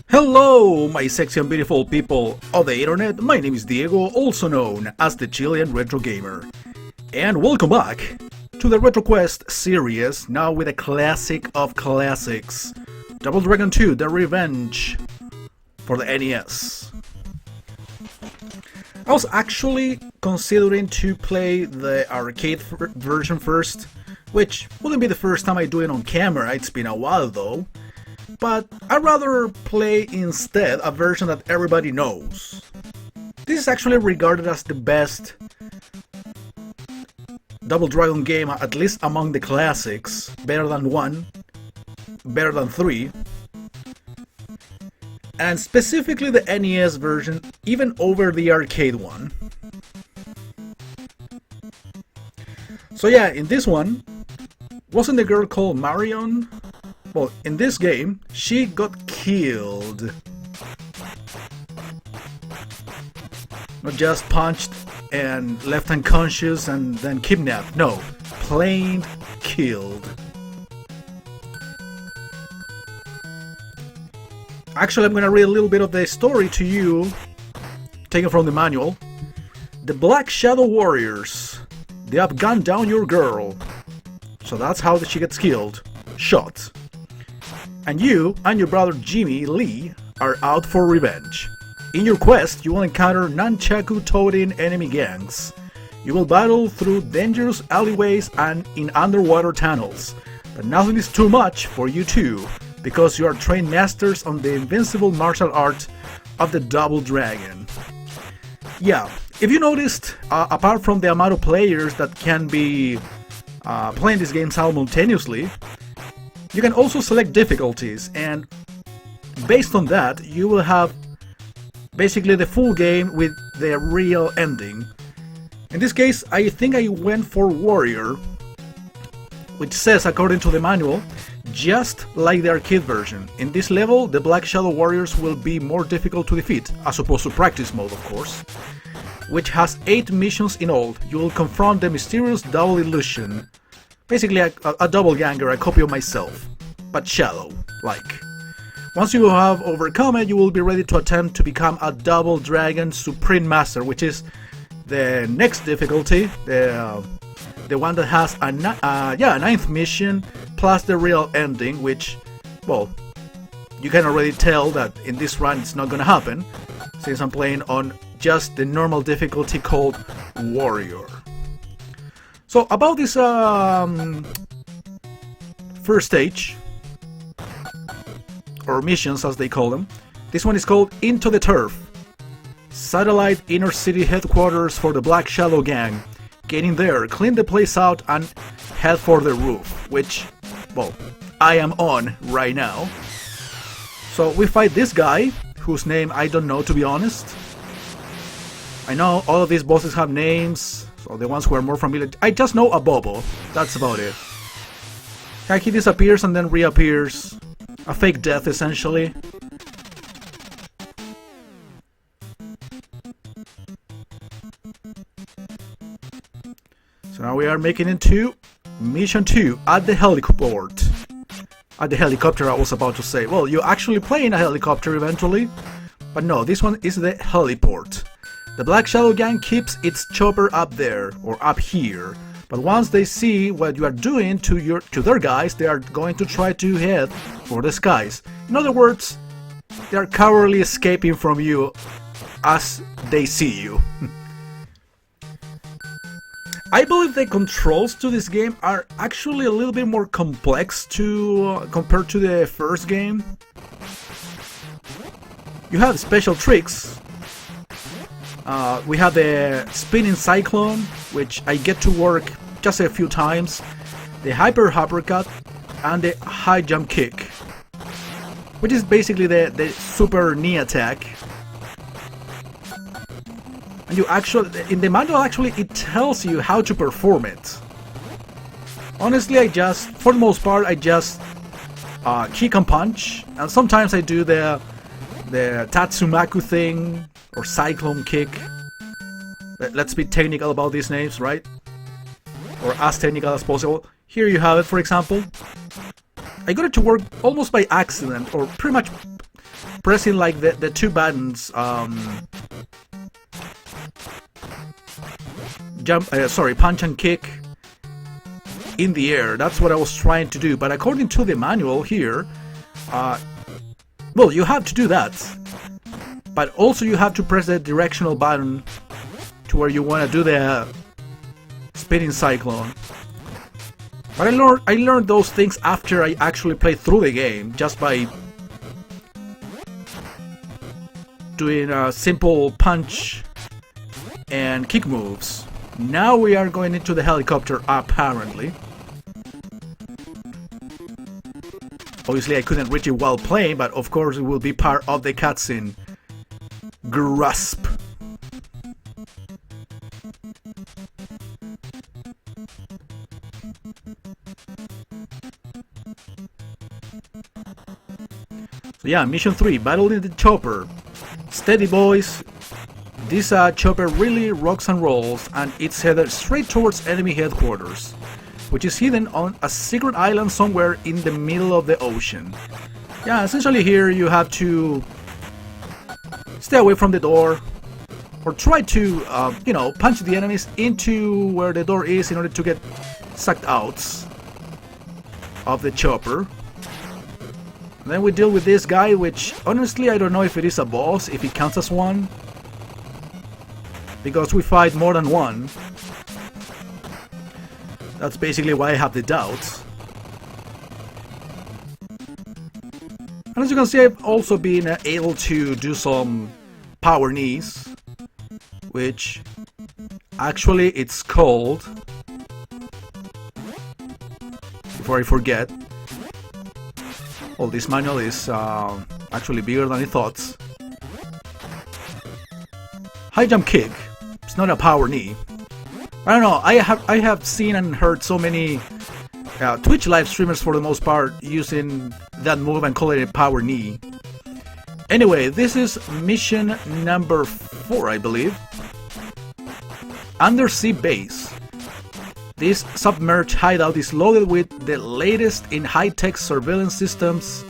Hello, my sexy and beautiful people of the internet. My name is Diego, also known as the Chilean Retro Gamer. And welcome back to the Retro Quest series, now with a classic of classics. Double Dragon 2, The Revenge for the NES. I was actually considering to play the arcade version first, which wouldn't be the first time I do it on camera, it's been a while though. But I'd rather play instead a version that everybody knows. This is actually regarded as the best Double Dragon game, at least among the classics. Better than 1, better than 3. And specifically the NES version, even over the arcade one. So yeah, in this one, wasn't the girl called Marion? Well, in this game, she got killed. Not just punched and left unconscious and then kidnapped. No, plain killed. Actually, I'm gonna read a little bit of the story to you, taken from the manual. The Black Shadow Warriors. They have gunned down your girl. So that's how she gets killed. Shot. And you and your brother Jimmy Lee are out for revenge. In your quest, you will encounter nunchaku-toting enemy gangs. You will battle through dangerous alleyways and in underwater tunnels. But nothing is too much for you two, because you are trained masters on the invincible martial art of the Double Dragon. Yeah, if you noticed, apart from the amount of players that can be playing this game simultaneously, you can also select difficulties, and based on that, you will have basically the full game with the real ending. In this case, I think I went for Warrior, which says, according to the manual, just like the arcade version. In this level, the Black Shadow Warriors will be more difficult to defeat, as opposed to practice mode, of course, which has 8 missions in all. You will confront the mysterious Double Illusion. Basically a double ganger, a copy of myself, but shadow, like. Once you have overcome it, you will be ready to attempt to become a Double Dragon Supreme Master, which is the next difficulty, the one that has a 9th mission, plus the real ending, which, well, you can already tell that in this run it's not gonna happen, since I'm playing on just the normal difficulty called Warrior. So about this first stage, or missions as they call them, this one is called Into the Turf. Satellite inner city headquarters for the Black Shadow Gang. Get in there, clean the place out and head for the roof, which, well, I am on right now. So we fight this guy, whose name I don't know, to be honest. I know all of these bosses have names, so the ones who are more familiar, I just know a Bobo, that's about it. Like he disappears and then reappears. A fake death, essentially. So now we are making it to Mission 2 at the heliport. At the helicopter, I was about to say. Well, you actually play in a helicopter eventually. But no, this one is the heliport. The Black Shadow Gang keeps its chopper up there, or up here. But once they see what you are doing to their guys, they are going to try to head for the skies. In other words, they are cowardly escaping from you as they see you. I believe the controls to this game are actually a little bit more complex compared to the first game. You have special tricks. We have the spinning cyclone, which I get to work just a few times, the hyper uppercut, and the high jump kick, which is basically the super knee attack. And you actually, in the manual, actually it tells you how to perform it. Honestly, for the most part, I just kick and punch, and sometimes I do the Tatsumaku thing, or cyclone kick. Let's be technical about these names, right? Or as technical as possible. Here you have it, for example. I got it to work almost by accident, or pretty much pressing like the two buttons, punch and kick in the air. That's what I was trying to do, but according to the manual here, well, you have to do that, but also you have to press the directional button to where you want to do the spinning cyclone. But I learned those things after I actually played through the game, just by doing a simple punch and kick moves. Now we are going into the helicopter, apparently. Obviously I couldn't reach it while playing, but of course it will be part of the cutscene. Grasp. So yeah, mission 3, battle in the chopper. Steady boys, this chopper really rocks and rolls, and it's headed straight towards enemy headquarters, which is hidden on a secret island somewhere in the middle of the ocean. Yeah, essentially here you have to stay away from the door, or try to, you know, punch the enemies into where the door is in order to get sucked out of the chopper. And then we deal with this guy, which honestly I don't know if it is a boss, if it counts as one, because we fight more than one. That's basically why I have the doubts. And as you can see, I've also been able to do some power knees, which actually it's called, before I forget. Well, this manual is actually bigger than I thought. High jump kick. It's not a power knee. I don't know. I have seen and heard so many Twitch live streamers, for the most part, using that move and calling it a power knee. Anyway, this is mission number 4, I believe. Undersea base. This submerged hideout is loaded with the latest in high-tech surveillance systems,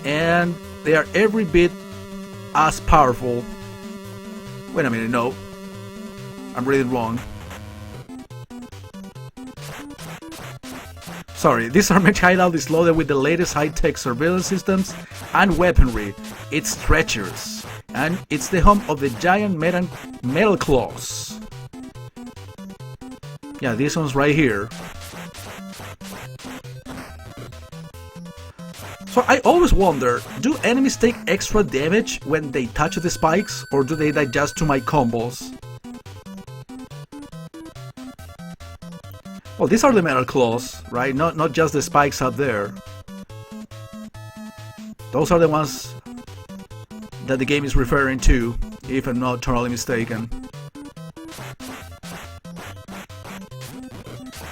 and they are every bit as powerful. Wait a minute, no. I'm reading wrong. Sorry, this submerged hideout is loaded with the latest high-tech surveillance systems and weaponry. It's treacherous, and it's the home of the giant metal claws. Yeah, this one's right here. So I always wonder, do enemies take extra damage when they touch the spikes, or do they digest to my combos? Well, these are the metal claws, right? Not just the spikes up there. Those are the ones that the game is referring to, if I'm not totally mistaken.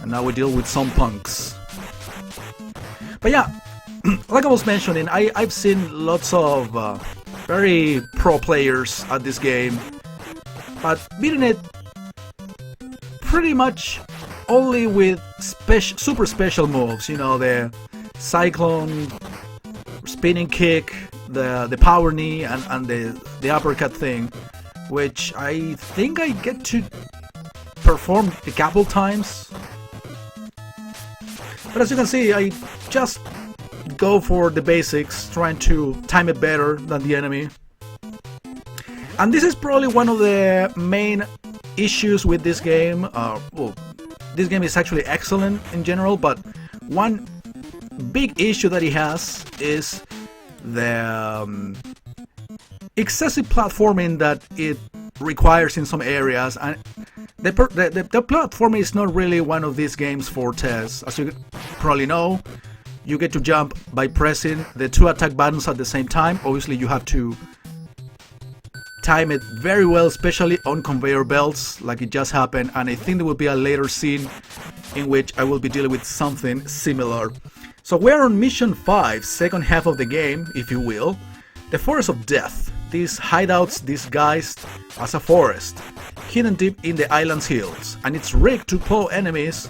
And now we deal with some punks. But yeah, like I was mentioning, I've seen lots of very pro players at this game, but beating it pretty much only with super special moves. You know, the cyclone, spinning kick, the power knee, and the uppercut thing, which I think I get to perform a couple times. But as you can see, I just go for the basics, trying to time it better than the enemy. And this is probably one of the main issues with this game. Well, this game is actually excellent in general, but one big issue that it has is the excessive platforming that it requires in some areas, and the platforming is not really one of these games' fortes. As you probably know, you get to jump by pressing the 2 attack buttons at the same time. Obviously you have to time it very well, especially on conveyor belts like it just happened, and I think there will be a later scene in which I will be dealing with something similar. So we're on mission 5, second half of the game, if you will. The Forest of Death. These hideouts disguised as a forest, hidden deep in the island's hills, and it's rigged to plow enemies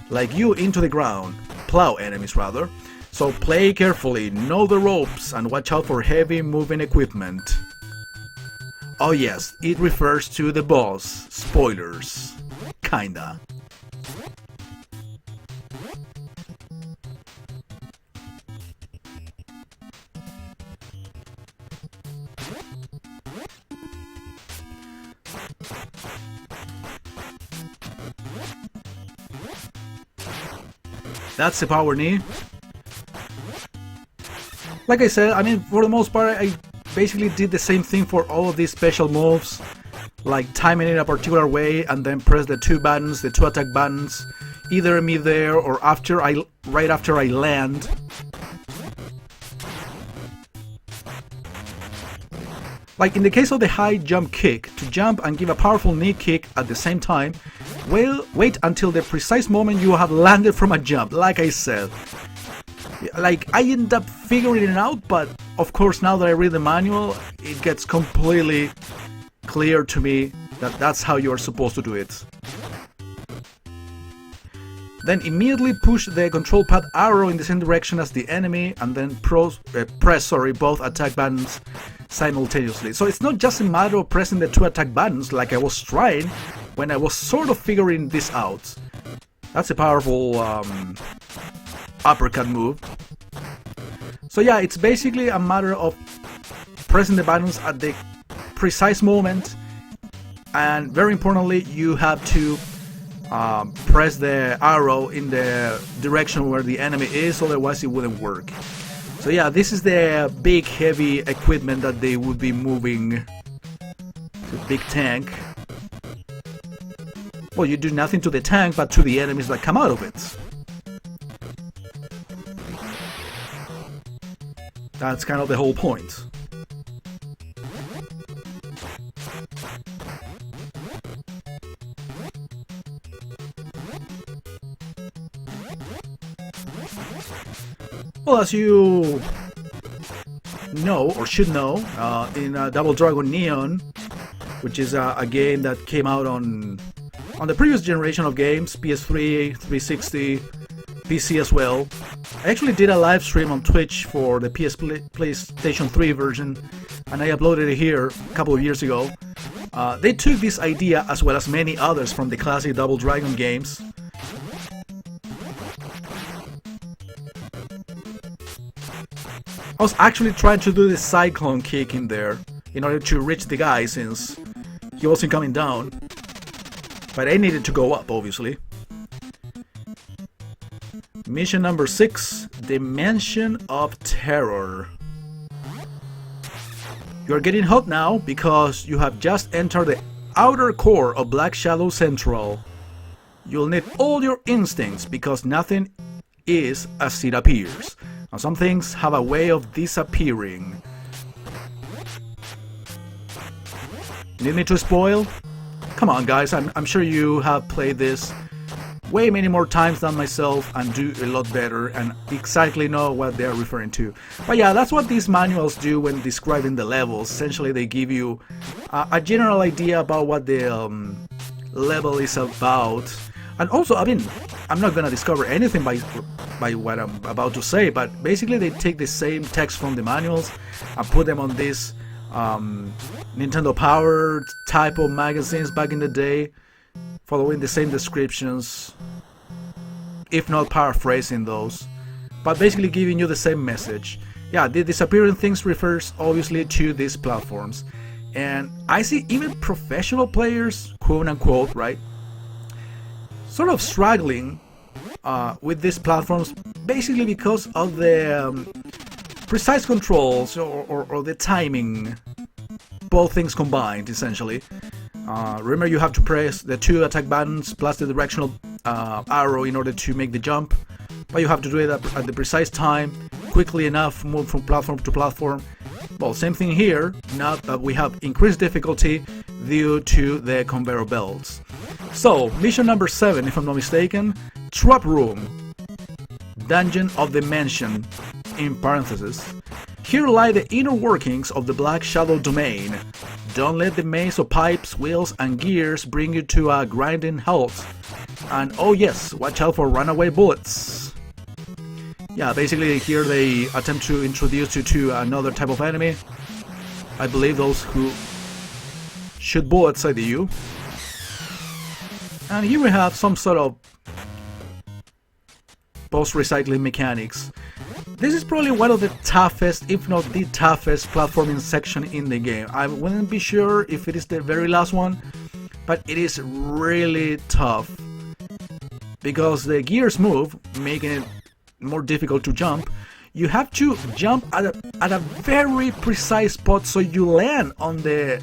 like you into the ground. Plow enemies rather. So play carefully, know the ropes, and watch out for heavy moving equipment. Oh yes, it refers to the boss. Spoilers. Kinda. That's the power knee. Like I said, I mean, for the most part, I basically did the same thing for all of these special moves, like timing it in a particular way and then press the two buttons, the two attack buttons, either mid-air or right after I land. Like in the case of the high jump kick, to jump and give a powerful knee kick at the same time, wait until the precise moment you have landed from a jump, like I said. Like, I end up figuring it out, but of course now that I read the manual, it gets completely clear to me that that's how you are supposed to do it. Then immediately push the control pad arrow in the same direction as the enemy and then press both attack buttons simultaneously. So it's not just a matter of pressing the two attack buttons like I was trying when I was sort of figuring this out. That's a powerful uppercut move. So yeah, it's basically a matter of pressing the buttons at the precise moment, and very importantly, you have to press the arrow in the direction where the enemy is, otherwise it wouldn't work. So yeah, this is the big heavy equipment that they would be moving. The big tank. Well, you do nothing to the tank, but to the enemies that come out of it. That's kind of the whole point. Well, as you know, or should know, in Double Dragon Neon, which is a game that came out on the previous generation of games, PS3, 360, PC as well. I actually did a live stream on Twitch for the PlayStation 3 version, and I uploaded it here a couple of years ago. They took this idea, as well as many others from the classic Double Dragon games. I was actually trying to do the cyclone kick in there in order to reach the guy since he wasn't coming down. But I needed to go up, obviously. Mission number 6, Dimension of Terror. You are getting hot now because you have just entered the outer core of Black Shadow Central. You'll need all your instincts because nothing is as it appears. And some things have a way of disappearing. Need me to spoil? Come on guys, I'm sure you have played this way many more times than myself and do a lot better and exactly know what they're referring to. But yeah, that's what these manuals do when describing the levels. Essentially they give you a general idea about what the level is about. And also, I mean, I'm not gonna discover anything by what I'm about to say, but basically they take the same text from the manuals and put them on this Nintendo Power type of magazines back in the day, following the same descriptions, if not paraphrasing those, but basically giving you the same message. Yeah, the disappearing things refers obviously to these platforms, and I see even professional players, quote unquote, right, sort of struggling with these platforms, basically because of the precise controls or the timing, both things combined essentially. Remember, you have to press the two attack buttons plus the directional arrow in order to make the jump, but you have to do it at the precise time, quickly enough, move from platform to platform. Well, same thing here, now that we have increased difficulty due to the conveyor belts. So, mission number 7, if I'm not mistaken, Trap Room, Dungeon of the Mansion, in parentheses. Here lie the inner workings of the Black Shadow domain. Don't let the maze of pipes, wheels and gears bring you to a grinding halt. And oh yes, watch out for runaway bullets. Yeah, basically here they attempt to introduce you to another type of enemy. I believe those who shoot bullets at you. And here we have some sort of post-recycling mechanics. This is probably one of the toughest, if not the toughest, platforming section in the game. I wouldn't be sure if it is the very last one, but it is really tough. Because the gears move, making it more difficult to jump. You have to jump at a very precise spot so you land on the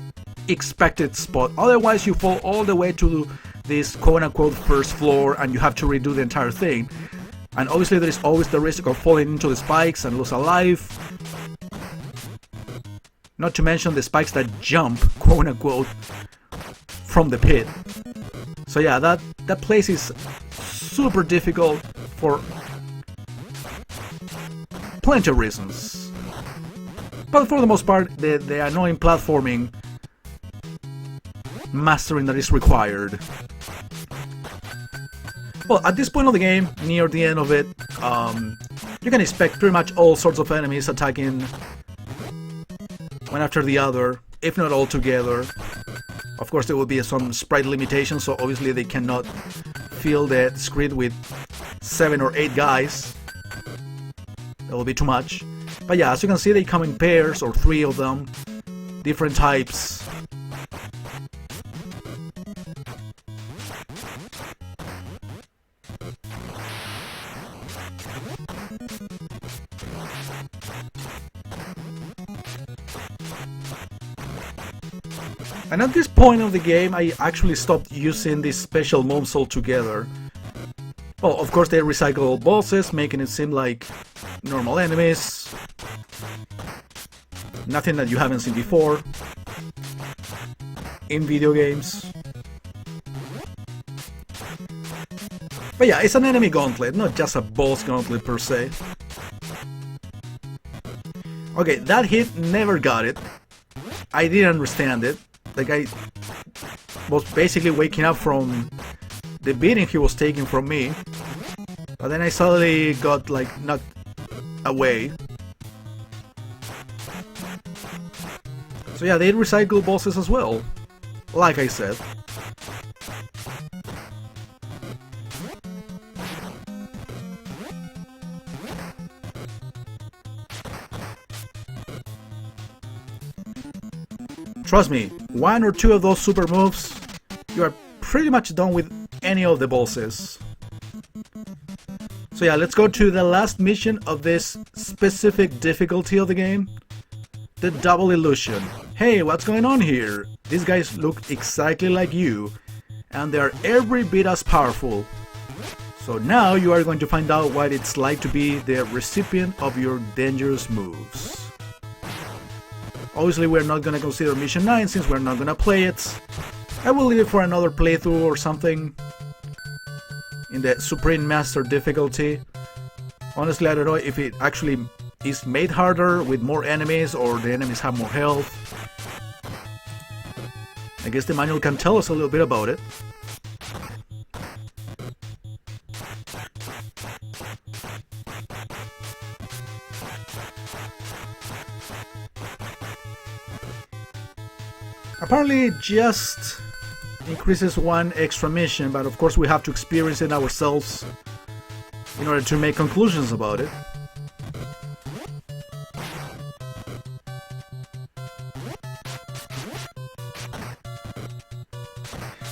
expected spot. Otherwise you fall all the way to this quote-unquote first floor and you have to redo the entire thing. And obviously there is always the risk of falling into the spikes and lose a life. Not to mention the spikes that jump, quote-unquote, from the pit. So yeah, that place is super difficult for plenty of reasons. But for the most part, the annoying platforming mastering that is required. Well, at this point of the game, near the end of it, you can expect pretty much all sorts of enemies attacking one after the other, if not all together. Of course, there will be some sprite limitations, so obviously they cannot fill the screen with 7 or 8 guys. That will be too much. But yeah, as you can see, they come in pairs, or 3 of them, different types. And at this point of the game, I actually stopped using these special moves altogether. Well, of course they recycle bosses, making it seem like normal enemies. Nothing that you haven't seen before in video games. But yeah, it's an enemy gauntlet, not just a boss gauntlet per se. Okay, that hit never got it. I didn't understand it. Like, I was basically waking up from the beating he was taking from me, but then I suddenly got, like, knocked away. So yeah, they recycle bosses as well, like I said. Trust me, 1 or 2 of those super moves, you are pretty much done with any of the bosses. So yeah, let's go to the last mission of this specific difficulty of the game. The double illusion. Hey, what's going on here? These guys look exactly like you, and they are every bit as powerful. So now you are going to find out what it's like to be the recipient of your dangerous moves. Obviously we're not gonna consider Mission 9 since we're not gonna play it. I will leave it for another playthrough or something in the Supreme Master difficulty. Honestly, I don't know if it actually is made harder with more enemies or the enemies have more health. I guess the manual can tell us a little bit about it. Apparently it just increases 1 extra mission, but of course we have to experience it ourselves in order to make conclusions about it.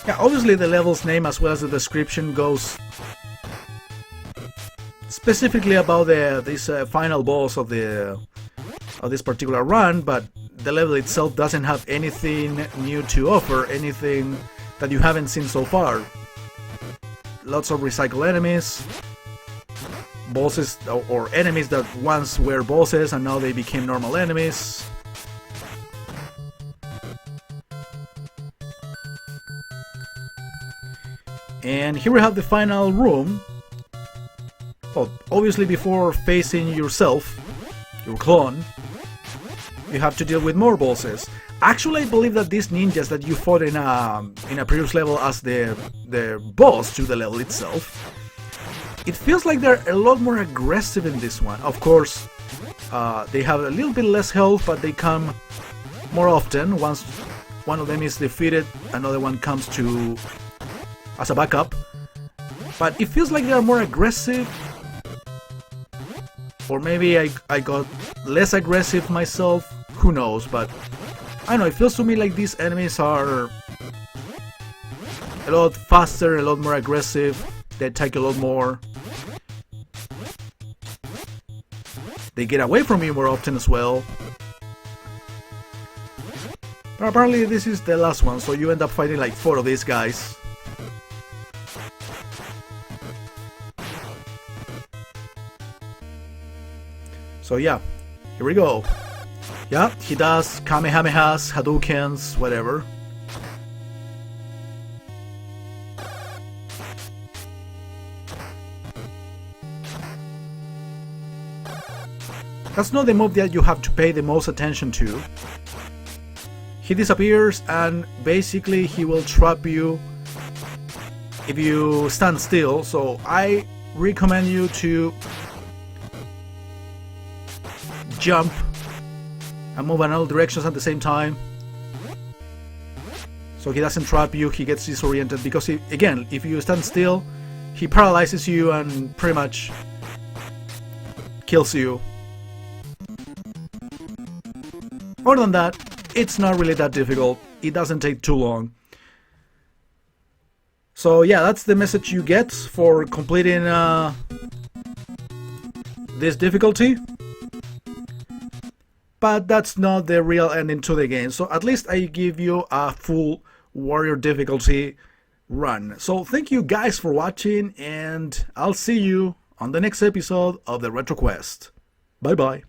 Yeah, obviously the level's name as well as the description goes specifically about this final boss of this particular run, but the level itself doesn't have anything new to offer, anything that you haven't seen so far. Lots of recycled enemies, bosses or enemies that once were bosses and now they became normal enemies. And here we have the final room. Well, obviously before facing yourself, your clone, you have to deal with more bosses. Actually, I believe that these ninjas that you fought in a previous level as the boss to the level itself, It feels like they're a lot more aggressive in this one. Of course, they have a little bit less health, but they come more often. Once one of them is defeated, another one comes to as a backup. But it feels like they are more aggressive. Or maybe I got less aggressive myself. Who knows? But I don't know, it feels to me like these enemies are a lot faster, a lot more aggressive. They attack a lot more. They get away from you more often as well. But apparently this is the last one, so you end up fighting like 4 of these guys. So yeah, here we go. Yeah, he does Kamehamehas, Hadoukens, whatever. That's not the move that you have to pay the most attention to. He disappears and basically he will trap you if you stand still, so I recommend you to jump and move in all directions at the same time, so he doesn't trap you, he gets disoriented, because again, if you stand still, he paralyzes you and pretty much kills you. Other than that, it's not really that difficult, it doesn't take too long. So yeah, that's the message you get for completing this difficulty. But that's not the real ending to the game, so at least I give you a full warrior difficulty run. So thank you guys for watching, and I'll see you on the next episode of the Retro Quest. Bye bye.